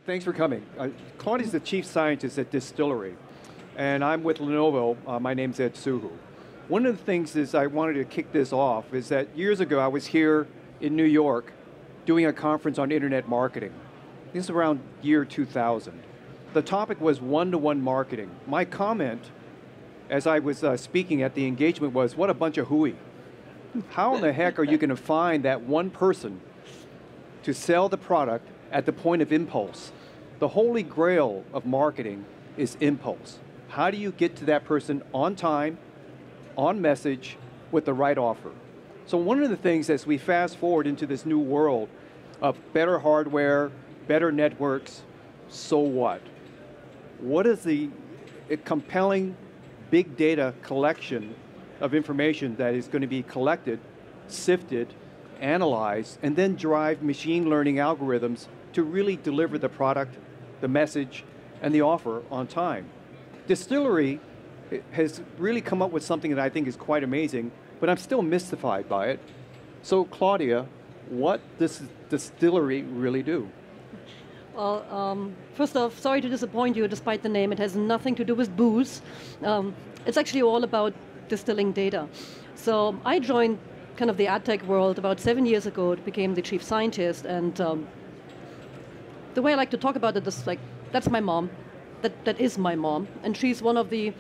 Thanks for coming. Claudia's the chief scientist at Dstillery, and I'm with Lenovo. My name's Ed Suhu. One of the things is I wanted to kick this off is that years ago I was here in New York doing a conference on internet marketing. This is around year 2000. The topic was one-to-one marketing. My comment as I was speaking at the engagement was, what a bunch of hooey. How in the heck are you going to find that one person to sell the product at the point of impulse? The holy grail of marketing is impulse. How do you get to that person on time, on message, with the right offer? So one of the things as we fast forward into this new world of better hardware, better networks, so what? What is the compelling big data collection of information that is going to be collected, sifted, analyzed, and then drive machine learning algorithms to really deliver the product, the message, and the offer on time? Dstillery has really come up with something that I think is quite amazing, but I'm still mystified by it. So Claudia, what does Dstillery really do? Well, first off, sorry to disappoint you despite the name. It has nothing to do with booze. It's actually all about distilling data. So I joined kind of the ad tech world about 7 years ago, became the chief scientist, and the way I like to talk about it is like, that's my mom. That is my mom, and she's one of the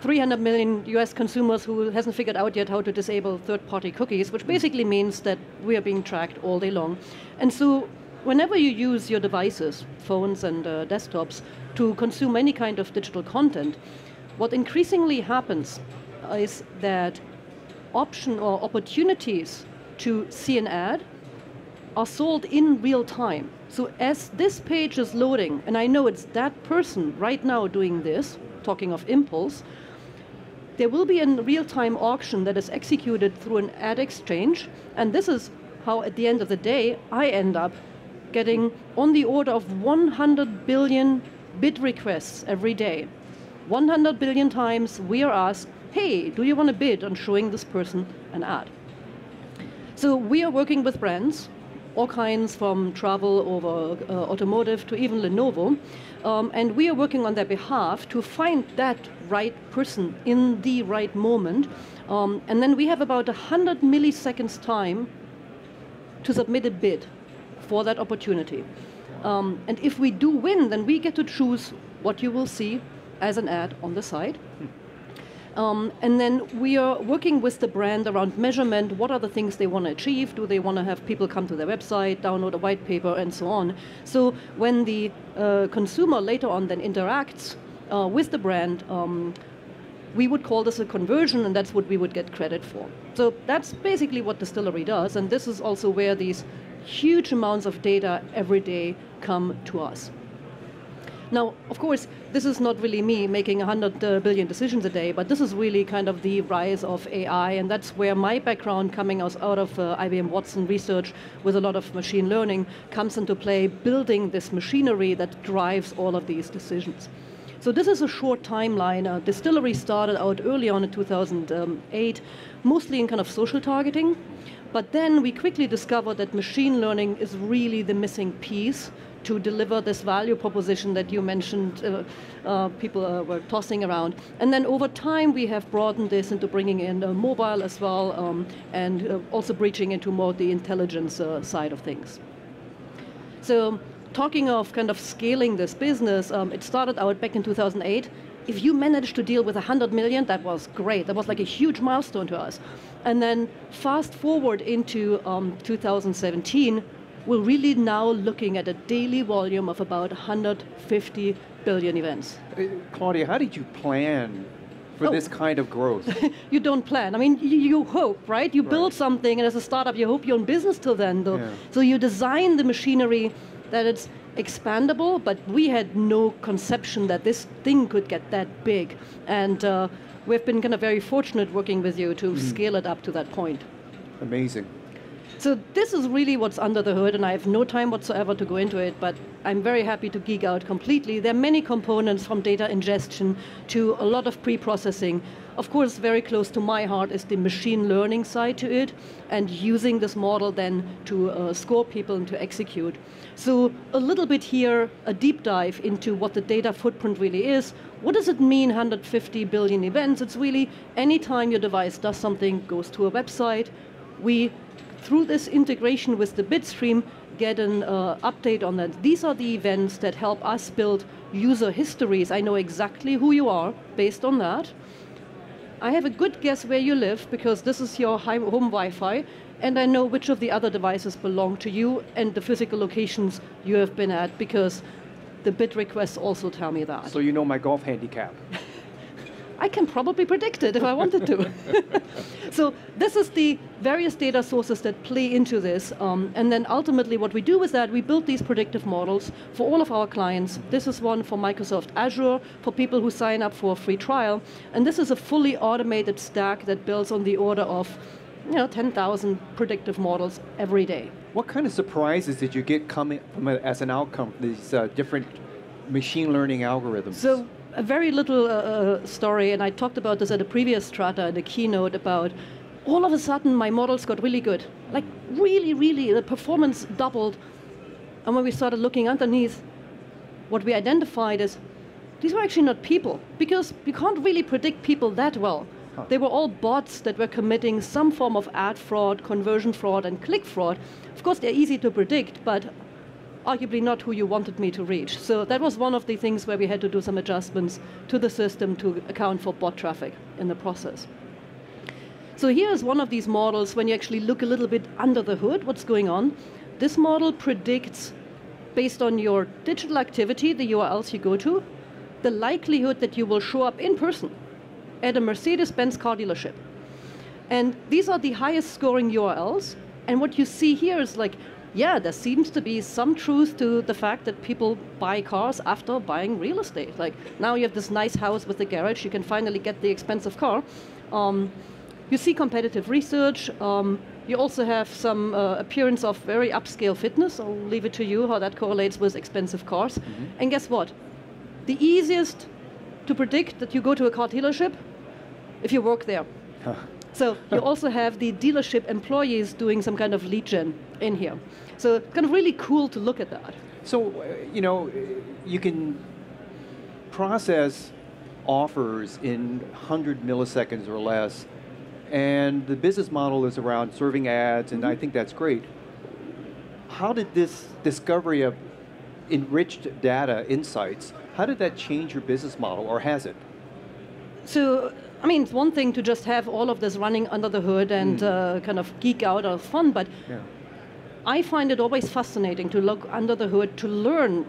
300 million US consumers who hasn't figured out yet how to disable third-party cookies, which basically means that we are being tracked all day long. And so whenever you use your devices, phones and desktops, to consume any kind of digital content, what increasingly happens is that option or opportunities to see an ad are sold in real time. So as this page is loading, and I know it's that person right now doing this, talking of impulse, there will be a real-time auction that is executed through an ad exchange, and this is how at the end of the day I end up getting on the order of 100 billion bid requests every day. 100 billion times we are asked, hey, do you want to bid on showing this person an ad? So we are working with brands, all kinds from travel over automotive to even Lenovo, and we are working on their behalf to find that right person in the right moment, and then we have about 100 milliseconds time to submit a bid for that opportunity. And if we do win, then we get to choose what you will see as an ad on the site. And then we are working with the brand around measurement. What are the things they want to achieve? Do they want to have people come to their website, download a white paper, and so on? So when the consumer later on then interacts with the brand, we would call this a conversion, and that's what we would get credit for. So that's basically what Dstillery does, and this is also where these huge amounts of data every day come to us. Now, of course, this is not really me making 100 billion decisions a day, but this is really kind of the rise of AI, and that's where my background coming out of IBM Watson research with a lot of machine learning comes into play, building this machinery that drives all of these decisions. So this is a short timeline. Dstillery started out early on in 2008, mostly in kind of social targeting, but then we quickly discovered that machine learning is really the missing piece to deliver this value proposition that you mentioned people were tossing around. And then over time, we have broadened this into bringing in mobile as well, and also breaching into more the intelligence side of things. So talking of kind of scaling this business, it started out back in 2008. If you managed to deal with 100 million, that was great. That was like a huge milestone to us. And then fast forward into 2017, we're really now looking at a daily volume of about 150 billion events. Claudia, how did you plan for this kind of growth? You don't plan. I mean, you hope, right? You build something, and as a startup, you hope you're in business till then. Yeah. So you design the machinery that it's expandable, but we had no conception that this thing could get that big. And we've been kind of very fortunate working with you to scale it up to that point. Amazing. So this is really what's under the hood, and I have no time whatsoever to go into it, but I'm very happy to geek out completely. There are many components, from data ingestion to a lot of pre-processing. Of course, very close to my heart is the machine learning side to it, and using this model then to score people and to execute. So a little bit here, a deep dive into what the data footprint really is. What does it mean, 150 billion events? It's really any time your device does something, goes to a website, we, through this integration with the bitstream, get an update on that. These are the events that help us build user histories. I know exactly who you are based on that. I have a good guess where you live because this is your home Wi-Fi, and I know which of the other devices belong to you and the physical locations you have been at because the bit requests also tell me that. So you know my golf handicap. I can probably predict it if I wanted to. So this is the various data sources that play into this. And then ultimately what we do is that we build these predictive models for all of our clients. This is one for Microsoft Azure, for people who sign up for a free trial. And this is a fully automated stack that builds on the order of 10,000 predictive models every day. What kind of surprises did you get coming from as an outcome from these different machine learning algorithms? So a very little story, and I talked about this at a previous strata in the keynote about all of a sudden my models got really good. Like really, really, the performance doubled. And when we started looking underneath, what we identified is these were actually not people, because you can't really predict people that well. They were all bots that were committing some form of ad fraud, conversion fraud, and click fraud. Of course, they're easy to predict, but arguably not who you wanted me to reach. So that was one of the things where we had to do some adjustments to the system to account for bot traffic in the process. So here's one of these models when you actually look a little bit under the hood, what's going on. This model predicts, based on your digital activity, the URLs you go to, the likelihood that you will show up in person at a Mercedes-Benz car dealership. And these are the highest scoring URLs. And what you see here is like, yeah, there seems to be some truth to the fact that people buy cars after buying real estate. Like now you have this nice house with a garage, you can finally get the expensive car. You see competitive research. You also have some appearance of very upscale fitness. I'll leave it to you how that correlates with expensive cars. Mm-hmm. And guess what? The easiest to predict that you go to a car dealership if you work there. Huh. So you also have the dealership employees doing some kind of lead gen in here. So it's kind of really cool to look at that. So, you can process offers in 100 milliseconds or less, and the business model is around serving ads, and I think that's great. How did this discovery of enriched data insights, how did that change your business model, or has it? So, I mean, it's one thing to just have all of this running under the hood and kind of geek out of fun, but I find it always fascinating to look under the hood to learn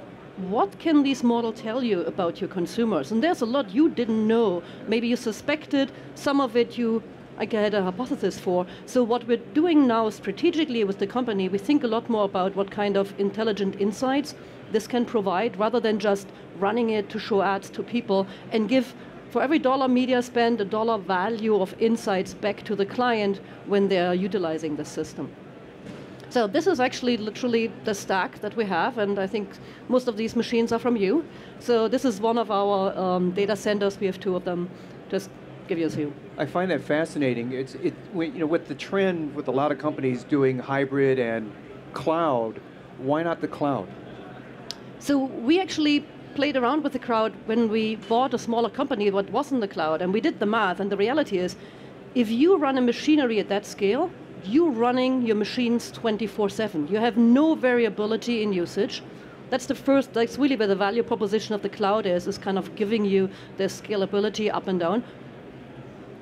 what can these models tell you about your consumers. And there's a lot you didn't know. Maybe you suspected, some of it you had a hypothesis for. So what we're doing now strategically with the company, we think a lot more about what kind of intelligent insights this can provide, rather than just running it to show ads to people and give, for every dollar media spend, a dollar value of insights back to the client when they're utilizing the system. So this is actually literally the stack that we have, and I think most of these machines are from you. So this is one of our data centers. We have two of them. Just give you a view. I find that fascinating. With the trend with a lot of companies doing hybrid and cloud, why not the cloud? So we actually played around with the cloud when we bought a smaller company that wasn't the cloud, and we did the math, and the reality is, if you run a machinery at that scale, you're running your machines 24/7. You have no variability in usage. That's really where the value proposition of the cloud is kind of giving you the scalability up and down.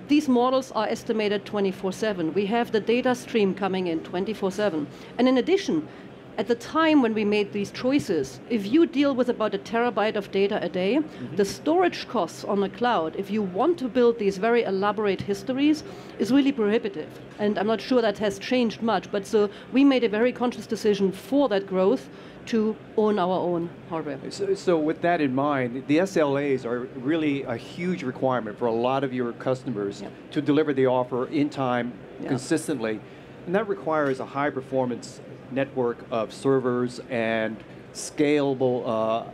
These models are estimated 24/7. We have the data stream coming in 24/7. And in addition, at the time when we made these choices, if you deal with about 1 terabyte of data a day, the storage costs on the cloud, if you want to build these very elaborate histories, is really prohibitive. And I'm not sure that has changed much, but so we made a very conscious decision for that growth to own our own hardware. So with that in mind, the SLAs are really a huge requirement for a lot of your customers to deliver the offer in time, consistently. And that requires a high performance network of servers and scalable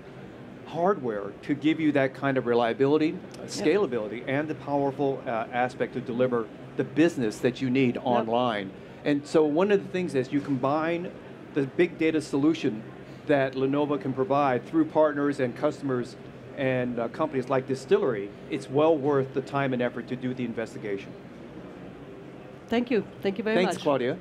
hardware to give you that kind of reliability, scalability, and the powerful aspect to deliver the business that you need online. And so one of the things is you combine the big data solution that Lenovo can provide through partners and customers and companies like Dstillery, it's well worth the time and effort to do the investigation. Thank you very much. Thanks, Claudia.